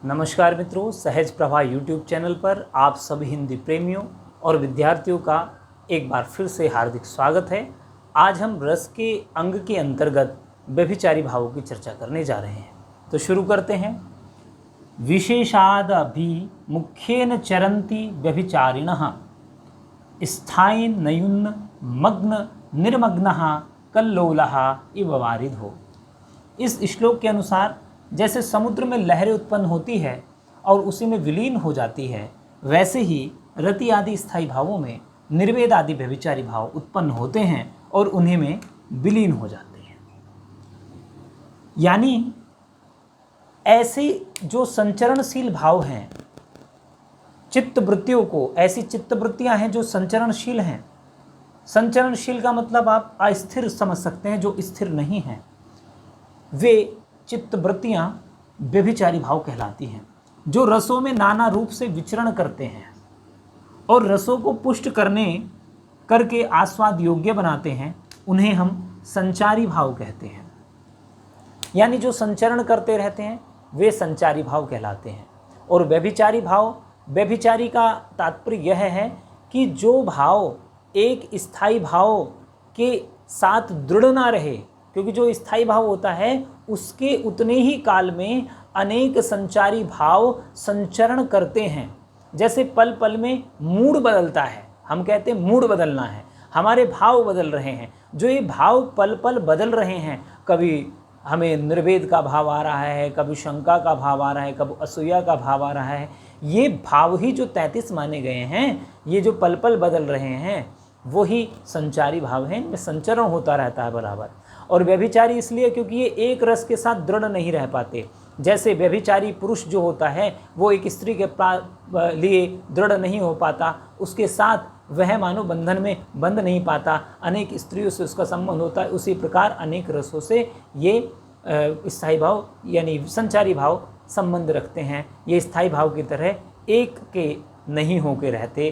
नमस्कार मित्रों, सहज प्रभा यूट्यूब चैनल पर आप सभी हिंदी प्रेमियों और विद्यार्थियों का एक बार फिर से हार्दिक स्वागत है। आज हम रस के अंग के अंतर्गत व्यभिचारी भावों की चर्चा करने जा रहे हैं। तो शुरू करते हैं। विशेषाद अभि मुख्येन चरन्ति व्यभिचारिणः स्थायी नयुन्न मग्न निर्मग्नः कल्लोलः इव वारिधो। इस श्लोक के अनुसार जैसे समुद्र में लहरें उत्पन्न होती है और उसी में विलीन हो जाती है, वैसे ही रति आदि स्थायी भावों में निर्वेद आदि व्यभिचारी भाव उत्पन्न होते हैं और उन्हीं में विलीन हो जाते हैं। यानी ऐसे जो संचरणशील भाव हैं, चित्तवृत्तियों को, ऐसी चित्तवृत्तियां हैं जो संचरणशील हैं। संचरणशील का मतलब आप अस्थिर समझ सकते हैं, जो स्थिर नहीं हैं, वे चित्तवृत्तियां व्यभिचारी भाव कहलाती हैं। जो रसों में नाना रूप से विचरण करते हैं और रसों को पुष्ट करके आस्वाद योग्य बनाते हैं, उन्हें हम संचारी भाव कहते हैं। यानी जो संचरण करते रहते हैं वे संचारी भाव कहलाते हैं। और व्यभिचारी भाव, व्यभिचारी का तात्पर्य यह है कि जो भाव एक स्थायी भाव के साथ दृढ़ ना रहे, क्योंकि जो स्थायी भाव होता है उसके उतने ही काल में अनेक संचारी भाव संचरण करते हैं। जैसे पल पल में मूड बदलता है, हम कहते हैं मूड बदलना है, हमारे भाव बदल रहे हैं। जो ये भाव पल पल बदल रहे हैं, कभी हमें निर्वेद का भाव आ रहा है, कभी शंका का भाव आ रहा है, कभी असूया का भाव आ रहा है, ये भाव ही जो 33 माने गए हैं, ये जो पल पल बदल रहे हैं, वही संचारी भाव हैं। इनमें संचरण होता रहता है बराबर। और व्यभिचारी इसलिए क्योंकि ये एक रस के साथ दृढ़ नहीं रह पाते। जैसे व्यभिचारी पुरुष जो होता है वो एक स्त्री के लिए दृढ़ नहीं हो पाता, उसके साथ वह मानो बंधन में बंध नहीं पाता, अनेक स्त्रियों से उसका संबंध होता है। उसी प्रकार अनेक रसों से ये स्थायी भाव यानी संचारी भाव संबंध रखते हैं। ये स्थायी भाव की तरह एक के नहीं होकर रहते,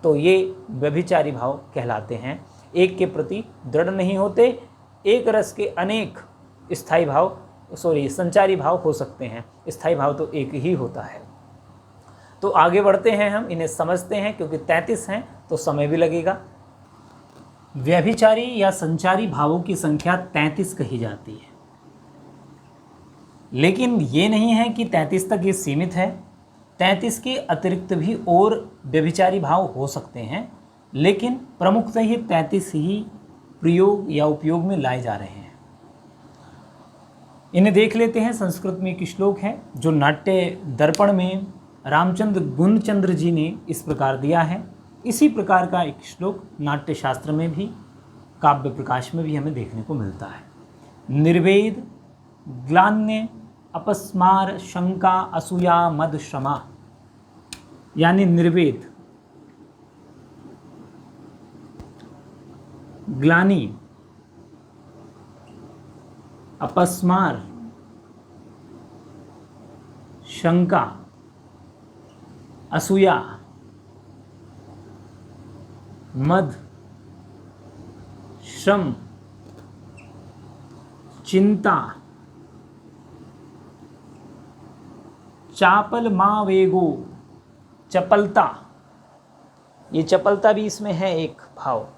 तो ये व्यभिचारी भाव कहलाते हैं। एक के प्रति दृढ़ नहीं होते, एक रस के अनेक स्थायी भाव संचारी भाव हो सकते हैं, स्थायी भाव तो एक ही होता है। तो आगे बढ़ते हैं, हम इन्हें समझते हैं, क्योंकि 33 हैं तो समय भी लगेगा। व्यभिचारी या संचारी भावों की संख्या 33 कही जाती है, लेकिन ये नहीं है कि 33 तक ये सीमित है। 33 के अतिरिक्त भी और व्यभिचारी भाव हो सकते हैं, लेकिन प्रमुखतः ये 33 ही प्रयोग या उपयोग में लाए जा रहे हैं। इन्हें देख लेते हैं। संस्कृत में एक श्लोक है जो नाट्य दर्पण में रामचंद्र गुणचंद्र जी ने इस प्रकार दिया है। इसी प्रकार का एक श्लोक नाट्य शास्त्र में भी, काव्य प्रकाश में भी हमें देखने को मिलता है। निर्वेद ग्लान्य अपस्मार शंका असूया मद श्रमा। यानी निर्वेद, ग्लानि, अपस्मार, शंका, असूया, मद, श्रम, चिंता, चापल मां वेगो, चपलता। ये चपलता भी इसमें है एक भाव।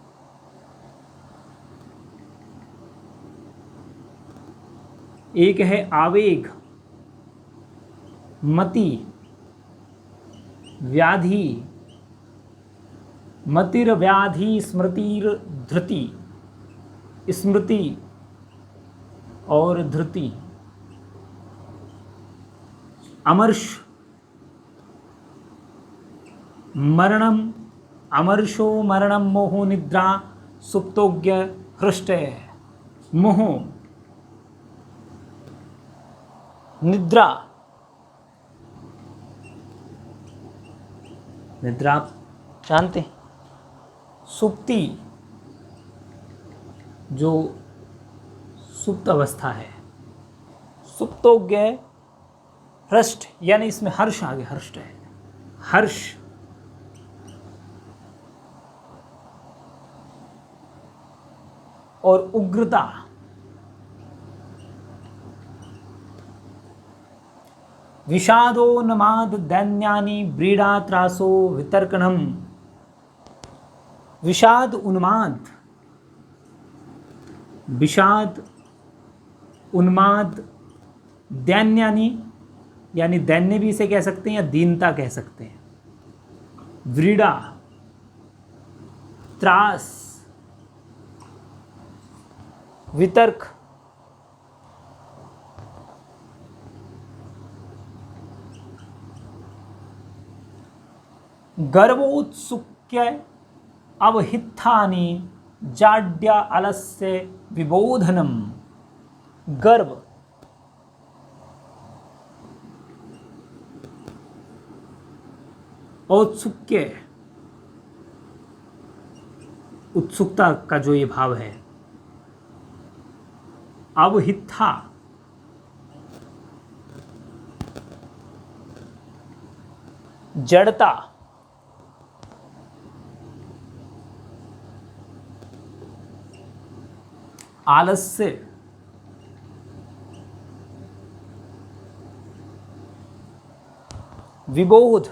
एक है आवेग, मति, व्याधि, मतिर्व्याधि, स्मृतिर धृति, स्मृति और धृति, अमर्ष, मरणम, अमर्षो मरणम, मोहो निद्रा, सुप्तोज्ञ हृष्टय। मोहो, निद्रा, निद्रा आप जानते हैं, सुप्ति जो सुप्त अवस्था है, सुप्तोज्ञ हृष्ट, यानी इसमें हर्ष आगे हर्ष्ट है, हर्ष, और उग्रता। विषादोन्माद दैन्यानि व्रीडा त्रासो वितर्कणम। विषाद उन्माद, विषाद उन्माद दैन्यानि यानी दैन्य भी इसे कह सकते हैं या दीनता कह सकते हैं। व्रीडा त्रास, वितर्क गर्वोत्सुक्य अवहितानि जाड्या आलस्य विबोधनम। गर्व, औत्सुक्य, उत्सुकता का जो ये भाव है। अवहिता, जड़ता, आलस्य, विबोध,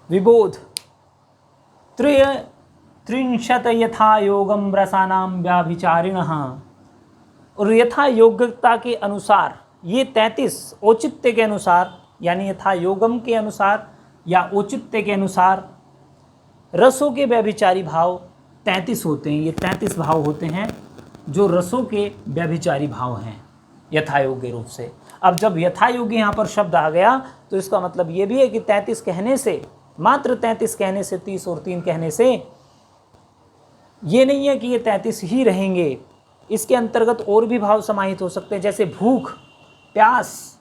विबोध, त्रिंशत यथा योगम रसानाम व्याभिचारिणः। और यथा योग्यता के अनुसार ये 33 औचित्य के अनुसार यानी यथा योगम के अनुसार या औचित्य के अनुसार रसों के व्यभिचारी भाव 33 होते हैं। ये 33 भाव होते हैं जो रसों के व्यभिचारी भाव हैं यथा योग्य रूप से। अब जब यथा योग्य यहाँ पर शब्द आ गया तो इसका मतलब ये भी है कि 33 कहने से, मात्र 33 कहने से, 30 और 3 कहने से ये नहीं है कि ये 33 ही रहेंगे। इसके अंतर्गत और भी भाव समाहित हो सकते हैं, जैसे भूख प्यास।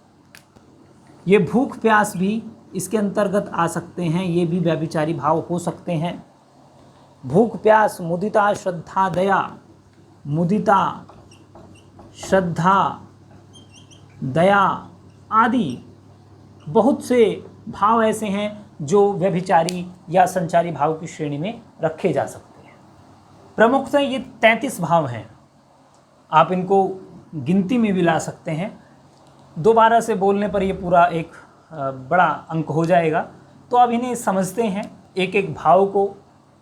ये भूख प्यास भी इसके अंतर्गत आ सकते हैं, ये भी व्यभिचारी भाव हो सकते हैं। भूख प्यास, मुदिता श्रद्धा दया, मुदिता श्रद्धा दया आदि बहुत से भाव ऐसे हैं जो व्यभिचारी या संचारी भाव की श्रेणी में रखे जा सकते हैं। प्रमुखतः ये 33 भाव हैं, आप इनको गिनती में भी ला सकते हैं। दोबारा से बोलने पर ये पूरा एक बड़ा अंक हो जाएगा, तो अब इन्हें समझते हैं एक एक भाव को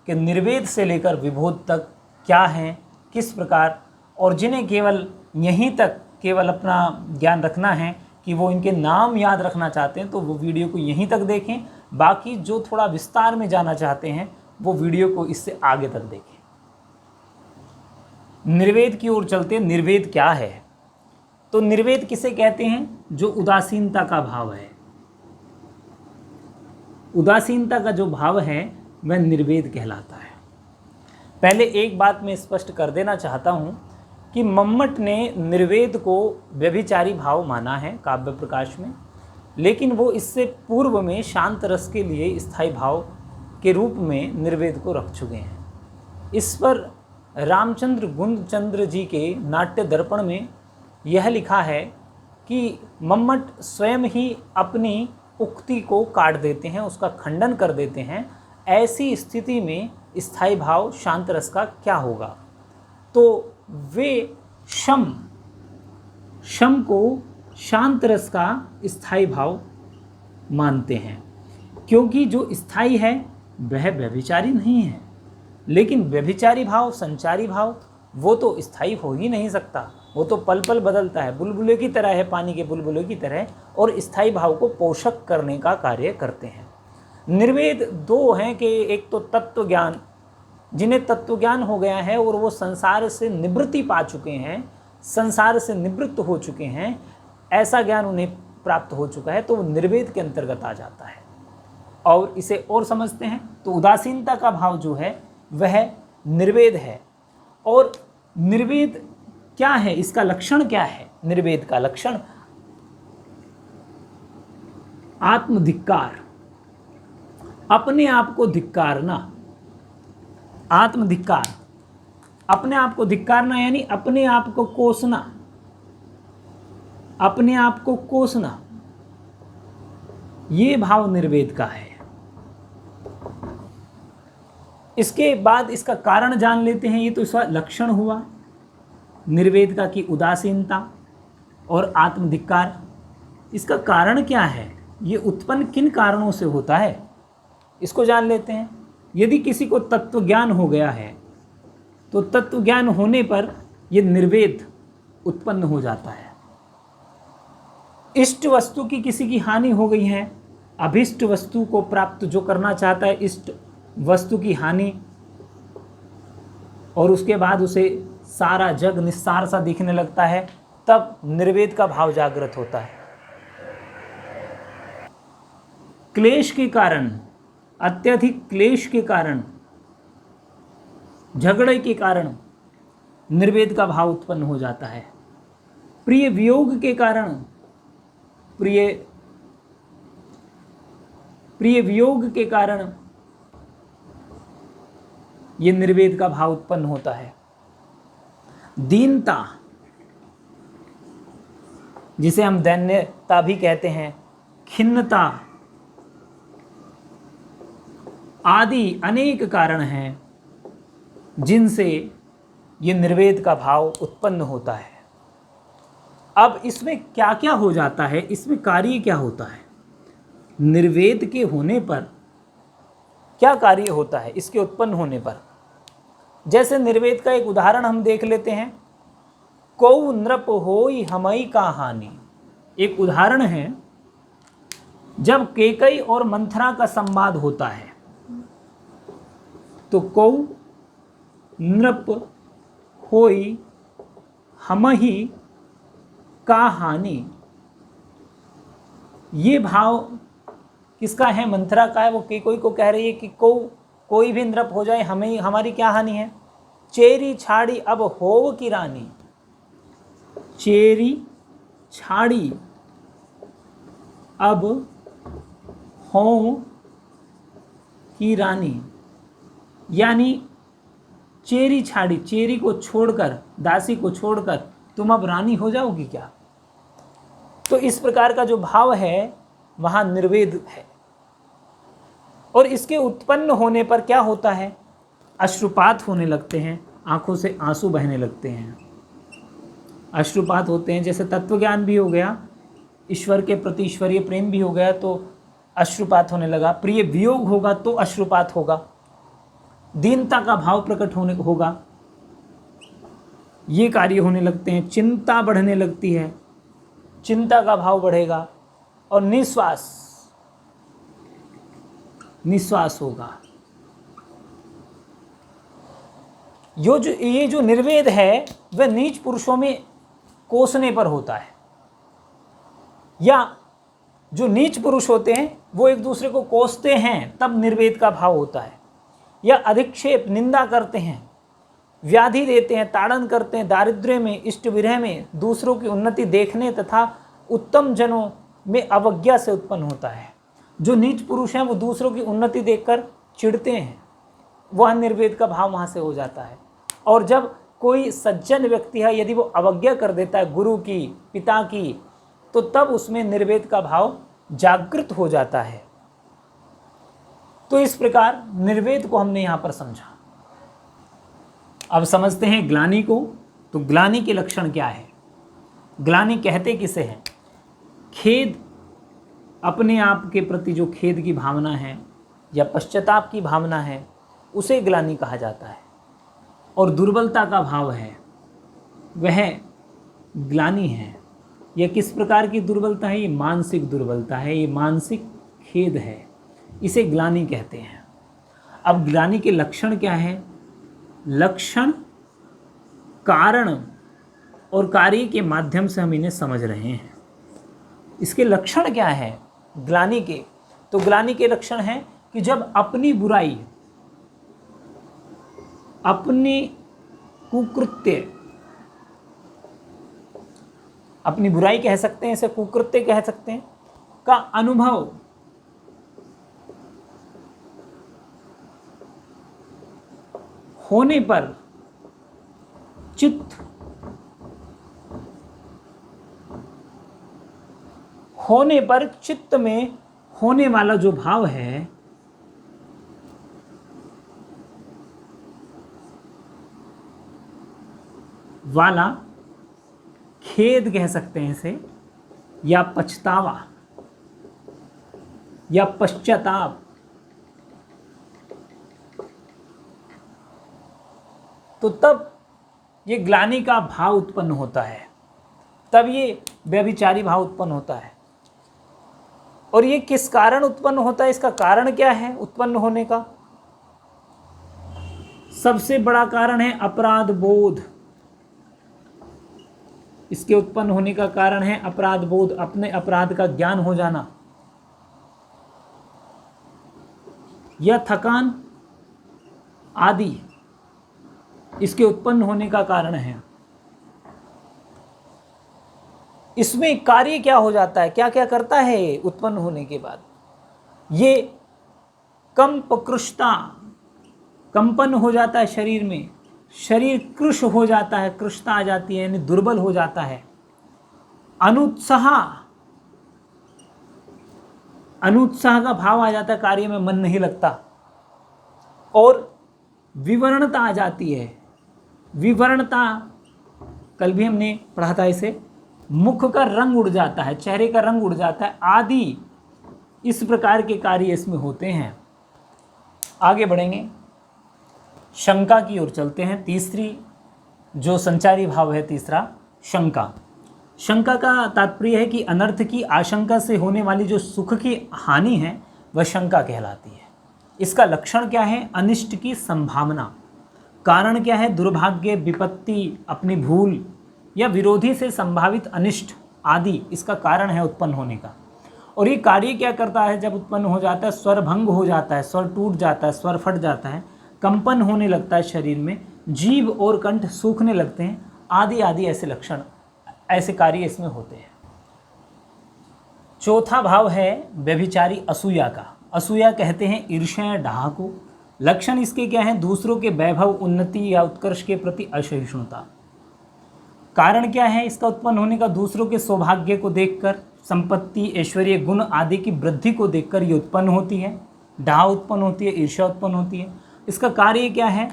कि निर्वेद से लेकर विभोध तक क्या हैं, किस प्रकार, और जिन्हें केवल यहीं तक केवल अपना ज्ञान रखना है कि वो इनके नाम याद रखना चाहते हैं तो वो वीडियो को यहीं तक देखें। बाकी जो थोड़ा विस्तार में जाना चाहते हैं वो वीडियो को इससे आगे तक देखें। निर्वेद की ओर चलते हैं। निर्वेद क्या है? तो निर्वेद किसे कहते हैं? जो उदासीनता का भाव है। उदासीनता का जो भाव है वह निर्वेद कहलाता है। पहले एक बात मैं स्पष्ट कर देना चाहता हूँ कि मम्मट ने निर्वेद को व्यभिचारी भाव माना है काव्य प्रकाश में, लेकिन वो इससे पूर्व में शांत रस के लिए स्थायी भाव के रूप में निर्वेद को रख चुके हैं। इस पर रामचंद्र गुंजचंद्र जी के नाट्य दर्पण में यह लिखा है कि मम्मट स्वयं ही अपनी उक्ति को काट देते हैं, उसका खंडन कर देते हैं। ऐसी स्थिति में स्थायी भाव शांत रस का क्या होगा? तो वे शम को शांत रस का स्थायी भाव मानते हैं, क्योंकि जो स्थायी है वह व्यभिचारी नहीं है। लेकिन व्यभिचारी भाव, संचारी भाव, वो तो स्थायी हो ही नहीं सकता, वो तो पल पल बदलता है, बुलबुले की तरह है, पानी के बुलबुले की तरह, और स्थायी भाव को पोषक करने का कार्य करते हैं। निर्वेद दो हैं कि एक तो तत्व ज्ञान, जिन्हें तत्व ज्ञान हो गया है और वो संसार से निवृत्ति पा चुके हैं, संसार से निवृत्त हो चुके हैं, ऐसा ज्ञान उन्हें प्राप्त हो चुका है, तो वो निर्वेद के अंतर्गत आ जाता है। और इसे और समझते हैं तो उदासीनता का भाव जो है वह निर्वेद है। और निर्वेद क्या है, इसका लक्षण क्या है? निर्वेद का लक्षण आत्मधिक्कार, अपने आप को धिक्कारना। आत्मधिक्कार, अपने आप को धिक्कारना यानी अपने आप को कोसना, अपने आप को कोसना, ये भाव निर्वेद का है। इसके बाद इसका कारण जान लेते हैं। ये तो इसका लक्षण हुआ निर्वेद की उदासीनता और आत्मधिक्कार। इसका कारण क्या है, ये उत्पन्न किन कारणों से होता है, इसको जान लेते हैं। यदि किसी को तत्व ज्ञान हो गया है तो तत्व ज्ञान होने पर ये निर्वेद उत्पन्न हो जाता है। इष्ट वस्तु की किसी की हानि हो गई है, अभिष्ट वस्तु को प्राप्त जो करना चाहता है, इष्ट वस्तु की हानि, और उसके बाद उसे सारा जग निस्सार सा दिखने लगता है, तब निर्वेद का भाव जागृत होता है। क्लेश के कारण, अत्यधिक क्लेश के कारण, झगड़े के कारण निर्वेद का भाव उत्पन्न हो जाता है। प्रिय वियोग के कारण, प्रिय वियोग के कारण ये निर्वेद का भाव उत्पन्न होता है। दीनता, जिसे हम दैन्यता भी कहते हैं, खिन्नता आदि अनेक कारण हैं जिनसे ये निर्वेद का भाव उत्पन्न होता है। अब इसमें क्या क्या हो जाता है, इसमें कार्य क्या होता है, निर्वेद के होने पर क्या कार्य होता है इसके उत्पन्न होने पर। जैसे निर्वेद का एक उदाहरण हम देख लेते हैं, कौ नृप होई हमई का हानि। एक उदाहरण है, जब केकई और मंथरा का संवाद होता है तो कौ नृप होई हमही का हानि, ये भाव किसका है, मंथरा का है। वो केकई को कह रही है कि कोई भी नृप हो जाए, हमें हमारी क्या हानि है। चेरी छाड़ी अब होव की रानी, चेरी छाड़ी अब हो की रानी, यानी चेरी छाड़ी, चेरी को छोड़कर, दासी को छोड़कर तुम अब रानी हो जाओगी क्या। तो इस प्रकार का जो भाव है वहाँ निर्वेद है। और इसके उत्पन्न होने पर क्या होता है, अश्रुपात होने लगते हैं, आंखों से आंसू बहने लगते हैं, अश्रुपात होते हैं। जैसे तत्वज्ञान भी हो गया, ईश्वर के प्रति ईश्वरीय प्रेम भी हो गया तो अश्रुपात होने लगा, प्रिय वियोग होगा तो अश्रुपात होगा, दीनता का भाव प्रकट होने होगा, ये कार्य होने लगते हैं। चिंता बढ़ने लगती है, चिंता का भाव बढ़ेगा, और निश्वास होगा। ये जो निर्वेद है वह नीच पुरुषों में कोसने पर होता है, या जो नीच पुरुष होते हैं वो एक दूसरे को कोसते हैं, तब निर्वेद का भाव होता है। या अधिक्षेप, निंदा करते हैं, व्याधि देते हैं, ताड़न करते हैं, दारिद्र्य में, इष्ट विरह में, दूसरों की उन्नति देखने तथा उत्तम जनों में अवज्ञा से उत्पन्न होता है। जो नीच पुरुष हैं वो दूसरों की उन्नति देखकर चिढ़ते हैं, वह निर्वेद का भाव वहाँ से हो जाता है। और जब कोई सज्जन व्यक्ति है, यदि वो अवज्ञा कर देता है गुरु की, पिता की, तो तब उसमें निर्वेद का भाव जागृत हो जाता है। तो इस प्रकार निर्वेद को हमने यहाँ पर समझा। अब समझते हैं ग्लानि को। तो ग्लानि के लक्षण क्या है, ग्लानि कहते किसे हैं। खेद, अपने आप के प्रति जो खेद की भावना है या पश्चाताप की भावना है, उसे ग्लानि कहा जाता है। और दुर्बलता का भाव है, वह ग्लानि है। यह किस प्रकार की दुर्बलता है, ये मानसिक दुर्बलता है, ये मानसिक खेद है, इसे ग्लानि कहते हैं। अब ग्लानि के लक्षण क्या है, लक्षण, कारण और कार्य के माध्यम से हम इन्हें समझ रहे हैं। इसके लक्षण क्या है ग्लानि के, तो ग्लानि के लक्षण हैं कि जब अपनी बुराई, अपनी कुकृत्य, अपनी बुराई कह सकते हैं, इसे कुकृत्य कह सकते हैं, का अनुभव होने पर चित्त में होने वाला जो भाव है वाला खेद कह सकते हैं इसे, या पछतावा या पश्चाताप। तो तब ये ग्लानि का भाव उत्पन्न होता है, तब ये व्यभिचारी भाव उत्पन्न होता है। और ये किस कारण उत्पन्न होता है, इसका कारण क्या है उत्पन्न होने का? सबसे बड़ा कारण है अपराध बोध। इसके उत्पन्न होने का कारण है अपराध बोध, अपने अपराध का ज्ञान हो जाना, या थकान आदि इसके उत्पन्न होने का कारण है। इसमें कार्य क्या हो जाता है, क्या क्या करता है उत्पन्न होने के बाद? ये कंपकृष्टता, कंपन हो जाता है शरीर में, शरीर कृश हो जाता है, कृशता आ जाती है यानी दुर्बल हो जाता है। अनुत्साह, अनुत्साह का भाव आ जाता है, कार्य में मन नहीं लगता। और विवरणता आ जाती है। विवरणता कल भी हमने पढ़ा था इसे, मुख का रंग उड़ जाता है, चेहरे का रंग उड़ जाता है आदि, इस प्रकार के कार्य इसमें होते हैं। आगे बढ़ेंगे, शंका की ओर चलते हैं। तीसरी जो संचारी भाव है, तीसरा शंका। शंका का तात्पर्य है कि अनर्थ की आशंका से होने वाली जो सुख की हानि है वह शंका कहलाती है। इसका लक्षण क्या है? अनिष्ट की संभावना। कारण क्या है? दुर्भाग्य, विपत्ति, अपनी भूल या विरोधी से संभावित अनिष्ट आदि इसका कारण है उत्पन्न होने का। और ये कार्य क्या करता है जब उत्पन्न हो जाता है? स्वर भंग हो जाता है, स्वर टूट जाता है, स्वर फट जाता है, कंपन होने लगता है शरीर में, जीभ और कंठ सूखने लगते हैं, आदि आदि ऐसे लक्षण, ऐसे कार्य इसमें होते हैं। चौथा भाव है व्यभिचारी असूया का। असूया कहते हैं ईर्ष्या, डाह को। लक्षण इसके क्या हैं? दूसरों के वैभव, उन्नति या उत्कर्ष के प्रति असहिष्णुता। कारण क्या है इसका उत्पन्न होने का? दूसरों के सौभाग्य को देखकर, संपत्ति, ऐश्वर्य, गुण आदि की वृद्धि को देखकर ये उत्पन्न होती है, डाह उत्पन्न होती है, ईर्ष्या उत्पन्न होती है। इसका कार्य क्या है?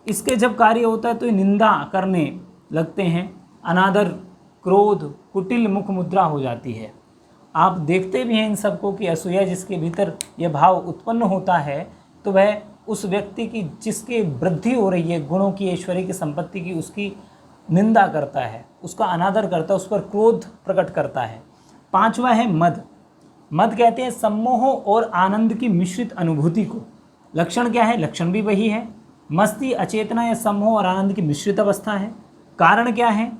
इसके जब कार्य होता है तो ये निंदा करने लगते हैं, अनादर, क्रोध, कुटिल मुख मुद्रा हो जाती है। आप देखते भी हैं इन सबको कि असूया जिसके भीतर यह भाव उत्पन्न होता है तो वह उस व्यक्ति की जिसके वृद्धि हो रही है, गुणों की, ऐश्वर्य की, संपत्ति की, उसकी निंदा करता है, उसका अनादर करता है, उस पर क्रोध प्रकट करता है। पांचवा है मद। मद कहते हैं सम्मोह और आनंद की मिश्रित अनुभूति को। लक्षण क्या है? लक्षण भी वही है, मस्ती, अचेतना या सम्मोह और आनंद की मिश्रित अवस्था है। कारण क्या है?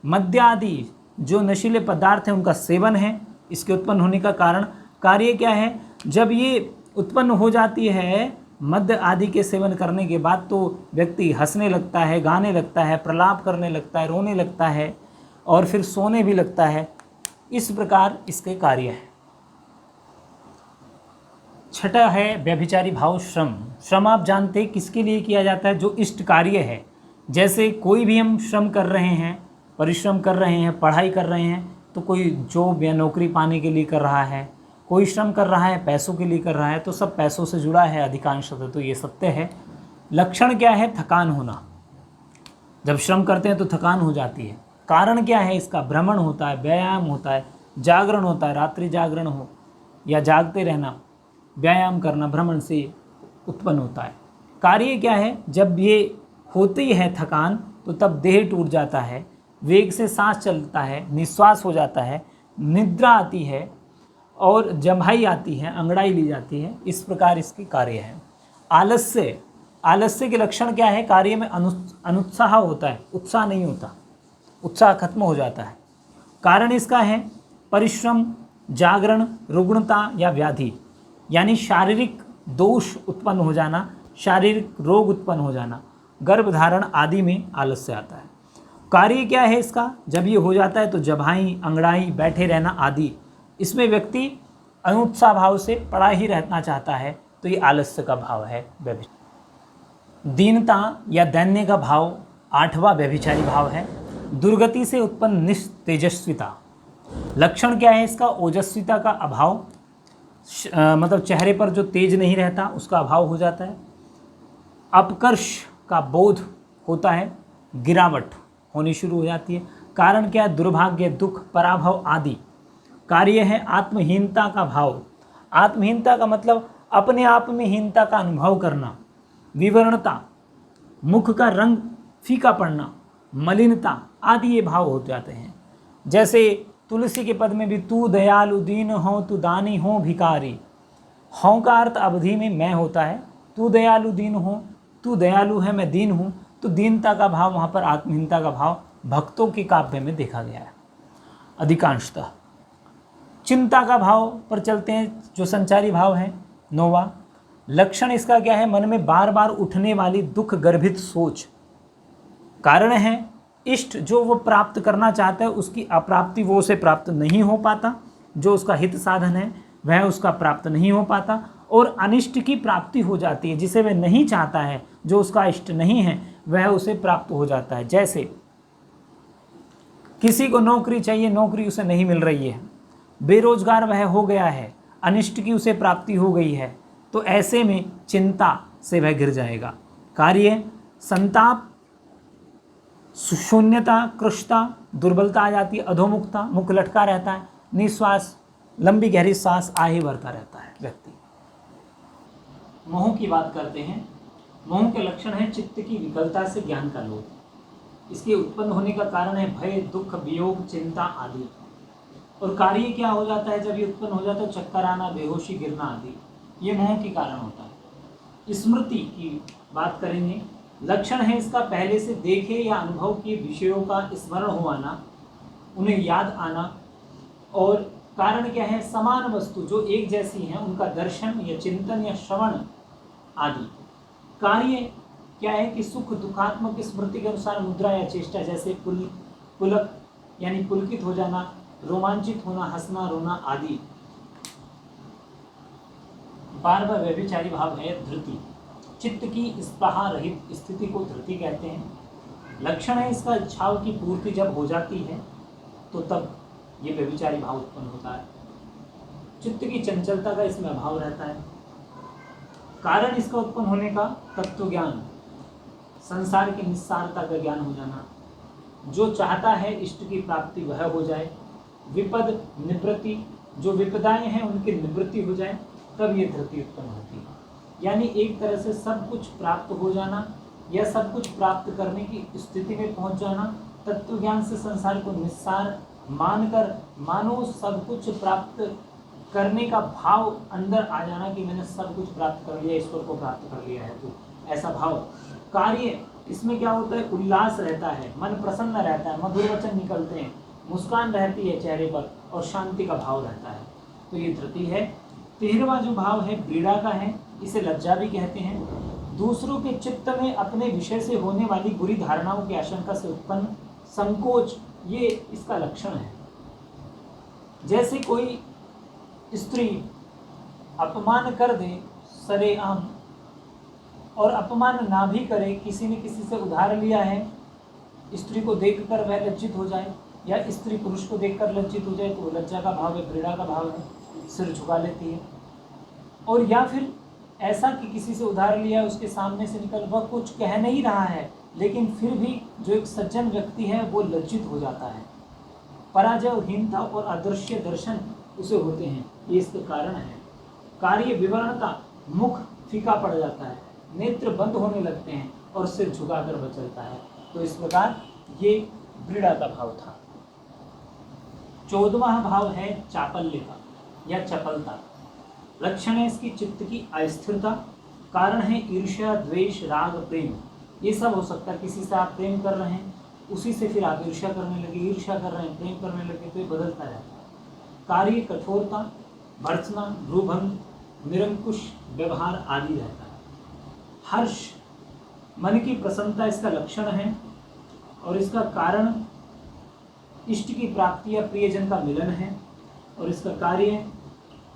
मद्य आदि जो नशीले पदार्थ हैं उनका सेवन है इसके उत्पन्न होने का कारण। कार्य क्या है? जब ये उत्पन्न हो जाती है मद्य आदि के सेवन करने के बाद तो व्यक्ति हंसने लगता है, गाने लगता है, प्रलाप करने लगता है, रोने लगता है और फिर सोने भी लगता है। इस प्रकार इसके कार्य है। छठा है व्यभिचारी भाव श्रम। श्रम आप जानते हैं किसके लिए किया जाता है? जो इष्ट कार्य है। जैसे कोई भी हम श्रम कर रहे हैं, परिश्रम कर रहे हैं, पढ़ाई कर रहे हैं, तो कोई जॉब या नौकरी पाने के लिए कर रहा है, कोई श्रम कर रहा है पैसों के लिए कर रहा है, तो सब पैसों से जुड़ा है अधिकांशतः, तो ये सत्य है। लक्षण क्या है? थकान होना। जब श्रम करते हैं तो थकान हो जाती है। कारण क्या है इसका? भ्रमण होता है, व्यायाम होता है, जागरण होता है, रात्रि जागरण हो या जागते रहना, व्यायाम करना भ्रमण से उत्पन्न होता है। कार्य क्या है? जब ये होती है थकान तो तब देह टूट जाता है, वेग से सांस चलता है, निश्वास हो जाता है, निद्रा आती है और जम्हाई आती है, अंगड़ाई ली जाती है। इस प्रकार इसके कार्य है। आलस्य। आलस्य के लक्षण क्या है? कार्य में अनुत्साह होता है, उत्साह नहीं होता, उत्साह खत्म हो जाता है। कारण इसका है परिश्रम, जागरण, रुग्णता या व्याधि, यानी शारीरिक दोष उत्पन्न हो जाना, शारीरिक रोग उत्पन्न हो जाना, गर्भधारण आदि में आलस्य आता है। कार्य क्या है इसका? जब ये हो जाता है तो जबाई, अंगड़ाई, बैठे रहना आदि, इसमें व्यक्ति अनुत्साह भाव से पड़ा ही रहना चाहता है, तो ये आलस्य का भाव है। दीनता या दैन्य का भाव आठवां व्यभिचारी भाव है। दुर्गति से उत्पन्न निस्तेजस्विता। लक्षण क्या है इसका? ओजस्विता का अभाव, मतलब चेहरे पर जो तेज नहीं रहता उसका अभाव हो जाता है। अपकर्ष का बोध होता है, गिरावट, होनी शुरू हो जाती है। कारण क्या है? दुर्भाग्य, दुख, पराभव आदि। कार्य है आत्महीनता का भाव। आत्महीनता का मतलब अपने आप में हीनता का अनुभव करना। विवरणता, मुख का रंग फीका पड़ना, मलिनता आदि ये भाव हो जाते हैं। जैसे तुलसी के पद में भी तू दयालु दीन हो तू दानी हो भिकारी। हों का अर्थ अवधि में मैं होता है। तू दयालु दीन हो, तू दयालु है मैं दीन हूँ, तो दीनता का भाव वहाँ पर आत्महीनता का भाव भक्तों के काव्य में देखा गया है अधिकांशतः। चिंता का भाव पर चलते हैं, जो संचारी भाव है। 9वां लक्षण इसका क्या है? मन में बार बार उठने वाली दुख गर्भित सोच। कारण है इष्ट, जो वो प्राप्त करना चाहता है उसकी अप्राप्ति, वो उसे प्राप्त नहीं हो पाता। जो उसका हित साधन है वह उसका प्राप्त नहीं हो पाता, और अनिष्ट की प्राप्ति हो जाती है। जिसे वह नहीं चाहता है, जो उसका इष्ट नहीं है, वह उसे प्राप्त हो जाता है। जैसे किसी को नौकरी चाहिए, नौकरी उसे नहीं मिल रही है, बेरोजगार वह हो गया है, अनिष्ट की उसे प्राप्ति हो गई है, तो ऐसे में चिंता से वह गिर जाएगा। कार्य संताप, शून्यता, कृशता, दुर्बलता आ जाती है, अधोमुखता, मुख लटका रहता है, निश्वास, लंबी गहरी सांस आ ही भरता रहता है व्यक्ति। मोह की बात करते हैं। मोह के लक्षण है चित्त की विकलता से ज्ञान का लोभ। इसके उत्पन्न होने का कारण है भय, दुख, वियोग, चिंता आदि। और कार्य क्या हो जाता है जब ये उत्पन्न हो जाता है? चक्कर आना, बेहोशी, गिरना आदि। ये मोह के कारण होता है। स्मृति की बात करेंगे। लक्षण है इसका पहले से देखे या अनुभव किए विषयों का स्मरण हो आना, उन्हें याद आना। और कारण क्या है? समान वस्तु जो एक जैसी हैं उनका दर्शन या चिंतन या श्रवण आदि। कार्य क्या है कि सुख दुखात्मक स्मृति के अनुसार मुद्रा या चेष्टा, जैसे पुलक यानी पुलकित हो जाना, रोमांचित होना, हंसना, रोना आदि। 12वां व्यभिचारी भाव है धृति। चित्त की स्पृहा रहित स्थिति को धृति कहते हैं। लक्षण है इसका इच्छाओं की पूर्ति जब हो जाती है तो तब ये व्यभिचारी भाव उत्पन्न होता है। चित्त की चंचलता का इसमें अभाव रहता है। कारण इसका उत्पन्न होने का तत्व ज्ञान, संसार की निस्सारता का ज्ञान हो जाना। जो चाहता है इष्ट की प्राप्ति वह हो जाए। विपद निवृत्ति, जो विपदाएं हैं उनकी निवृत्ति हो जाए, तब ये धृति उत्पन्न होती है। यानी एक तरह से सब कुछ प्राप्त हो जाना या सब कुछ प्राप्त करने की स्थिति में पहुंच जाना। तत्व ज्ञान से संसार को निस्सार मानकर मानो सब कुछ प्राप्त करने का भाव अंदर आ जाना कि मैंने सब कुछ प्राप्त कर लिया, ईश्वर को प्राप्त कर लिया है, तो ऐसा भाव। कार्य इसमें क्या होता है? उल्लास रहता है, मन प्रसन्न रहता है, मधुर वचन निकलते हैं, मुस्कान रहती है चेहरे पर और शांति का भाव रहता है, तो ये धृति है। 13वां जो भाव है व्रीड़ा का है, इसे लज्जा भी कहते हैं। दूसरों के चित्त में अपने विषय से होने वाली बुरी धारणाओं की आशंका से उत्पन्न संकोच, ये इसका लक्षण है। जैसे कोई स्त्री अपमान कर दे सरेआम, और अपमान ना भी करे, किसी ने किसी से उधार लिया है, स्त्री को देखकर वह लज्जित हो जाए, या स्त्री पुरुष को देखकर लज्जित हो जाए, तो लज्जा का भाव है, व्रीड़ा का भाव है, सिर झुका लेती है। और या फिर ऐसा कि किसी से उधार लिया, उसके सामने से निकल, वह कुछ कह नहीं रहा है, लेकिन फिर भी जो एक सज्जन व्यक्ति है वो लज्जित हो जाता है। पराजय, हीनता और अदृश्य दर्शन उसे होते हैं, ये इसके कारण है। कार्य विवरणता, मुख फीका पड़ जाता है, नेत्र बंद होने लगते हैं और सिर झुकाकर बचलता है। तो इस प्रकार ये व्रीड़ा का भाव था। 14वां भाव है चापल्य का या चपलता। लक्षण है इसकी चित्त की अस्थिरता। कारण है ईर्ष्या, द्वेष, राग, प्रेम। ये सब हो सकता है। किसी से आप प्रेम कर रहे हैं, उसी से फिर आप ईर्ष्या करने लगे, ईर्ष्या कर रहे हैं, प्रेम करने लगे, तो ये बदलता रहता है। कार्य कठोरता, भर्त्सना, भ्रूभंग, निरंकुश व्यवहार आदि रहता है। हर्ष, मन की प्रसन्नता इसका लक्षण है, और इसका कारण इष्ट की प्राप्ति या प्रियजन का मिलन है। और इसका कार्य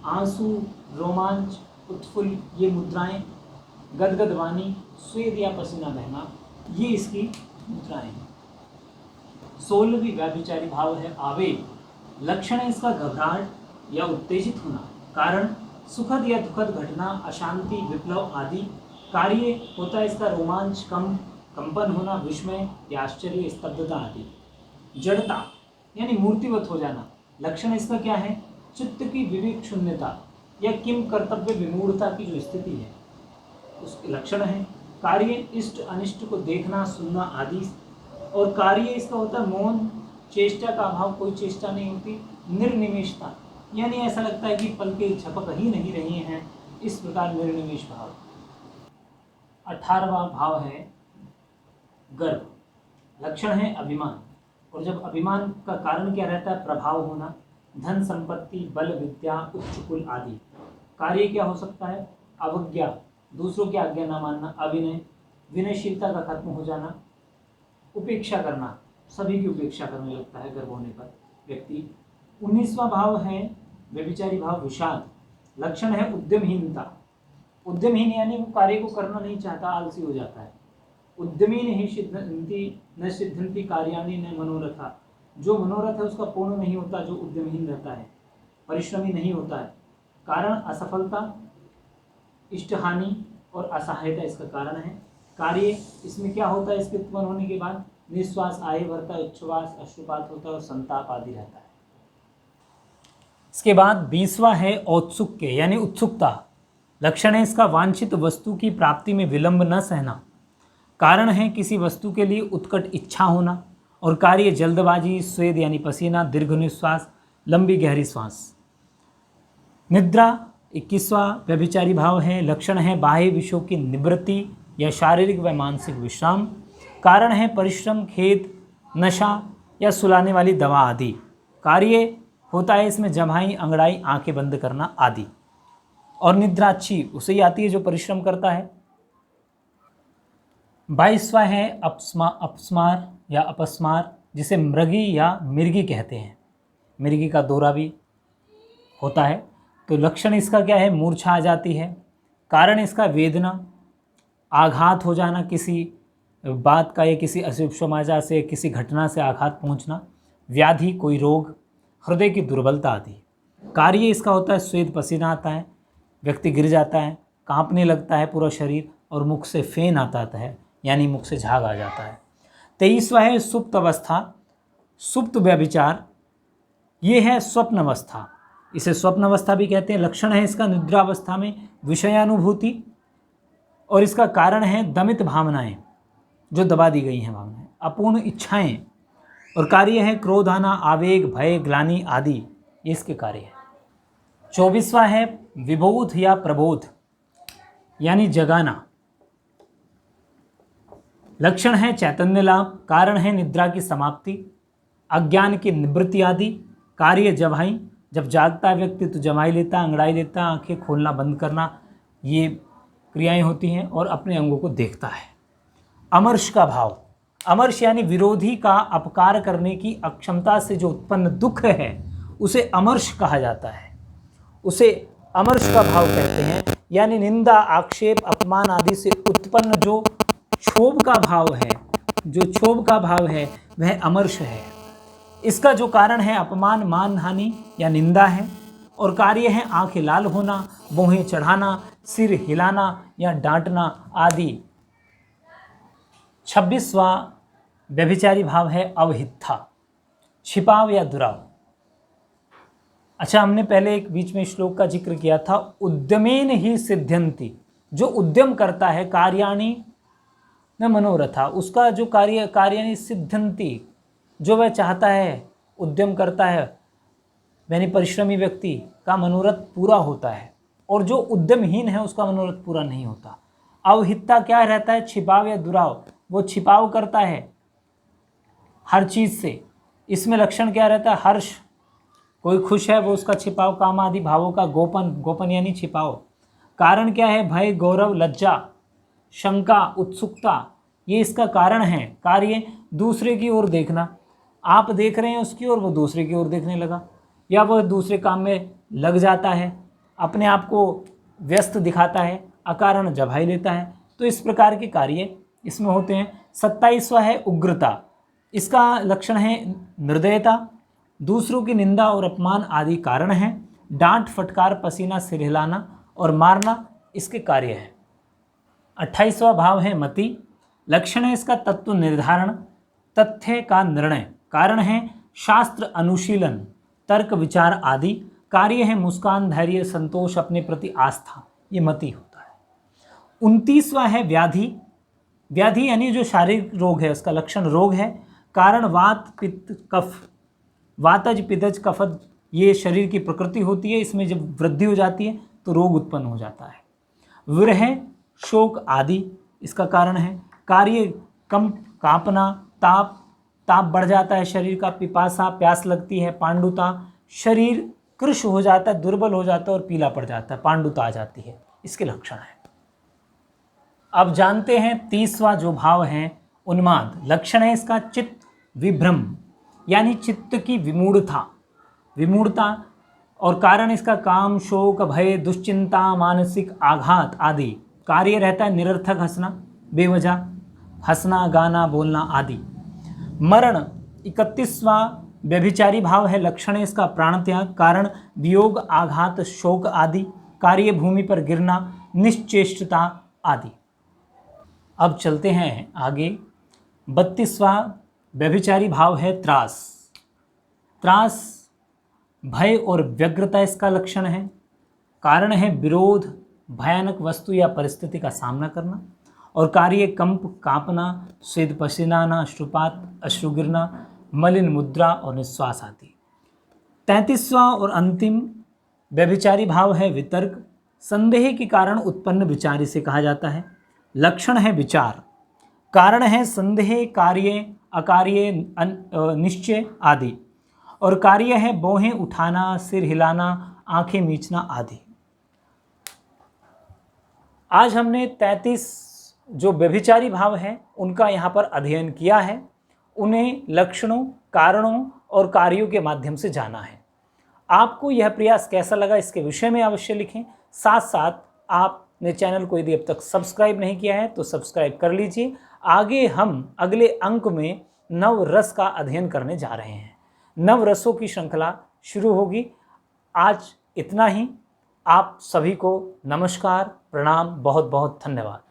आंसू, रोमांच, उत्फुल्ल, ये मुद्राएं, गदगद वाणी, स्वेद या पसीना बहना, ये इसकी मुद्राएं हैं। 16वीं व्याभिचारी भाव है आवेग। लक्षण है इसका घबराहट या उत्तेजित होना। कारण सुखद या दुखद घटना, अशांति, विप्लव आदि। कार्य होता है इसका रोमांच, कंप, कंपन होना, विस्मय या आश्चर्य, स्तब्धता आदि। जड़ता यानी मूर्तिवत हो जाना, लक्षण इसका क्या है? चित्त की विवेक शून्यता या किम कर्तव्य विमूढ़ता की जो स्थिति है उसके लक्षण है। कार्य इष्ट अनिष्ट को देखना, सुनना आदि। और कार्य इसका होता है मौन, चेष्टा का अभाव, कोई चेष्टा नहीं होती। निर्निमेषता यानी ऐसा लगता है कि पलकें झपक ही नहीं रही हैं, इस प्रकार निर्निमेष भाव। 18वां भाव है गर्व, लक्षण है अभिमान। और जब अभिमान का कारण क्या रहता है? प्रभाव होना, धन संपत्ति, बल, विद्या, उच्च कुल आदि। कार्य क्या हो सकता है? अवज्ञा, दूसरों की आज्ञा न मानना, अविनय, विनयशीलता का खत्म हो जाना, उपेक्षा करना, सभी की उपेक्षा करने लगता है गर्व होने पर व्यक्ति। 19वां भाव है व्यभिचारी भाव, विषाद, लक्षण है उद्यमहीनता। उद्यमहीन यानी वो कार्य को करना नहीं चाहता, आलसी हो जाता है। उद्यमी नहीं सिद्धंति न सिद्धंति कार्याणि न मनोरथा, जो मनोरथ है उसका पूर्ण नहीं होता जो उद्यमहीन रहता है, परिश्रमी नहीं होता है। कारण असफलता, इष्टहानि और असहायता इसका कारण है। कार्य इसमें क्या होता है? इसके उत्पन्न होने के बाद निश्वास, आय भरता, उच्छ्वास, अश्रुपात होता है और संताप आदि रहता है। इसके बाद 20वां है औत्सुक्य यानी उत्सुकता, लक्षण है इसका वांछित वस्तु की प्राप्ति में विलंब न सहना। कारण है किसी वस्तु के लिए उत्कट इच्छा होना। और कार्य जल्दबाजी, स्वेद यानी पसीना, दीर्घ निश्वास, लंबी गहरी श्वास। निद्रा 21वां व्यभिचारी भाव है, लक्षण है बाह्य विषयों की निवृत्ति या शारीरिक व मानसिक विश्राम। कारण है परिश्रम, खेद, नशा या सुलाने वाली दवा आदि। कार्य होता है इसमें जमाई, अंगड़ाई, आंखें बंद करना आदि। और निद्रा अच्छी उसे ही आती है जो परिश्रम करता है। 22वां है अपस्मार या अपस्मार, जिसे मृगी या मिर्गी कहते हैं। मिर्गी का दौरा भी होता है। तो लक्षण इसका क्या है? मूर्छा आ जाती है। कारण इसका वेदना, आघात हो जाना, किसी बात का या किसी अशुभ समाचार से, किसी घटना से आघात पहुंचना, व्याधि, कोई रोग, हृदय की दुर्बलता आदि। कार्य इसका होता है स्वेद, पसीना आता है, व्यक्ति गिर जाता है, कांपने लगता है पूरा शरीर और मुख से फेन आता है यानी मुख से झाग आ जाता है। 23वां है सुप्त अवस्था, सुप्त व्यभिचार, ये है स्वप्न अवस्था, इसे स्वप्न अवस्था भी कहते हैं। लक्षण है इसका निद्रावस्था में विषयानुभूति और इसका कारण है दमित भावनाएं, जो दबा दी गई हैं भावनाएं, अपूर्ण इच्छाएं। और कार्य है क्रोध आना, आवेग, भय, ग्लानि आदि, ये इसके कार्य है। 24वां है विबोध या प्रबोध यानी जगाना, लक्षण है चैतन्य लाभ। कारण है निद्रा की समाप्ति, अज्ञान की निवृत्ति आदि। कार्य जमाई, जब जागता है व्यक्ति तो जमाई लेता, अंगड़ाई लेता, आंखें खोलना बंद करना, ये क्रियाएं होती हैं और अपने अंगों को देखता है। अमर्ष का भाव, अमर्ष यानी विरोधी का अपकार करने की अक्षमता से जो उत्पन्न दुख है उसे अमर्ष कहा जाता है, उसे अमर्ष का भाव कहते हैं। यानी निंदा, आक्षेप, अपमान आदि से उत्पन्न जो क्षोभ का भाव है, जो क्षोभ का भाव है वह अमर्ष है। इसका जो कारण है अपमान, मान हानि या निंदा है। और कार्य है आंखें लाल होना, भौहें चढ़ाना, सिर हिलाना या डांटना आदि। 26वां व्यभिचारी भाव है अवहित्था, छिपाव या दुराव। अच्छा, हमने पहले एक बीच में श्लोक का जिक्र किया था, उद्यमेन ही सिद्ध्यंति, जो उद्यम करता है, कार्याणि न मनोरथा, उसका जो कार्याणि सिद्ध्यंति, जो वह चाहता है, उद्यम करता है, यानी परिश्रमी व्यक्ति का मनोरथ पूरा होता है। और जो उद्यमहीन है उसका मनोरथ पूरा नहीं होता। अवहित्ता क्या रहता है? छिपाव या दुराव, वो छिपाव करता है हर चीज़ से। इसमें लक्षण क्या रहता है? हर्ष, कोई खुश है वो उसका छिपाव, काम आदि भावों का गोपन, गोपन यानी छिपाव। कारण क्या है? भय, गौरव, लज्जा, शंका, उत्सुकता, ये इसका कारण है। कार्य दूसरे की ओर देखना, आप देख रहे हैं उसकी ओर, वो दूसरे की ओर देखने लगा, या वह दूसरे काम में लग जाता है, अपने आप को व्यस्त दिखाता है, अकारण जभाई लेता है। तो इस प्रकार के कार्य इसमें होते हैं। 27वां है उग्रता, इसका लक्षण है निर्दयता, दूसरों की निंदा और अपमान आदि कारण है। डांट, फटकार, पसीना, सिर हिलाना और मारना इसके कार्य है। 28वां भाव है मति, लक्षण है इसका तत्व निर्धारण, तथ्य का निर्णय, कारण है शास्त्र अनुशीलन, तर्क विचार आदि, कार्य है मुस्कान, धैर्य, संतोष, अपने प्रति आस्था, ये मति होता है। 29वां है व्याधि। व्याधि यानी जो शारीरिक रोग है उसका लक्षण रोग है, कारण वात पित्त कफ, वातज पित्तज कफज, ये शरीर की प्रकृति होती है, इसमें जब वृद्धि हो जाती है तो रोग उत्पन्न हो जाता है। विरह शोक आदि इसका कारण है, कार्य कंप कांपना, ताप, ताप बढ़ जाता है शरीर का, पिपासा प्यास लगती है, पांडुता शरीर कृश हो जाता है, दुर्बल हो जाता है और पीला पड़ जाता है, पांडुता आ जाती है, इसके लक्षण है। अब जानते हैं 30वां जो भाव है उन्माद। लक्षण है इसका चित्त विभ्रम यानी चित्त की विमूढ़ता, विमूढ़ता, और कारण इसका काम शोक भय दुश्चिंता मानसिक आघात आदि, कार्य रहता है निरर्थक हंसना, बेवजह हंसना गाना बोलना आदि। मरण 31वां व्यभिचारी भाव है। लक्षण है इसका प्राण त्याग, कारण वियोग आघात शोक आदि, कार्य भूमि पर गिरना निश्चेष्टता आदि। अब चलते हैं आगे। 32वां व्यभिचारी भाव है त्रास। त्रास भय और व्यग्रता इसका लक्षण है, कारण है विरोध, भयानक वस्तु या परिस्थिति का सामना करना, और कार्य कंप कांपना, स्वेद पसीनाना, अश्रुपात, अश्रु गिरना, मलिन मुद्रा और निश्वास आदि। 33वां और अंतिम व्यभिचारी भाव है वितर्क। संदेह के कारण उत्पन्न विचार इसे कहा जाता है। लक्षण है विचार, कारण है संदेह, कार्य अकार्य निश्चय आदि, और कार्य है भौहें उठाना, सिर हिलाना, आंखें मीचना आदि। आज हमने 33 जो व्यभिचारी भाव हैं उनका यहाँ पर अध्ययन किया है, उन्हें लक्षणों, कारणों और कार्यों के माध्यम से जाना है। आपको यह प्रयास कैसा लगा इसके विषय में अवश्य लिखें। साथ साथ आपने चैनल को यदि अब तक सब्सक्राइब नहीं किया है तो सब्सक्राइब कर लीजिए। आगे हम अगले अंक में नवरस का अध्ययन करने जा रहे हैं। नवरसों की श्रृंखला शुरू होगी। आज इतना ही। आप सभी को नमस्कार, प्रणाम, बहुत बहुत धन्यवाद।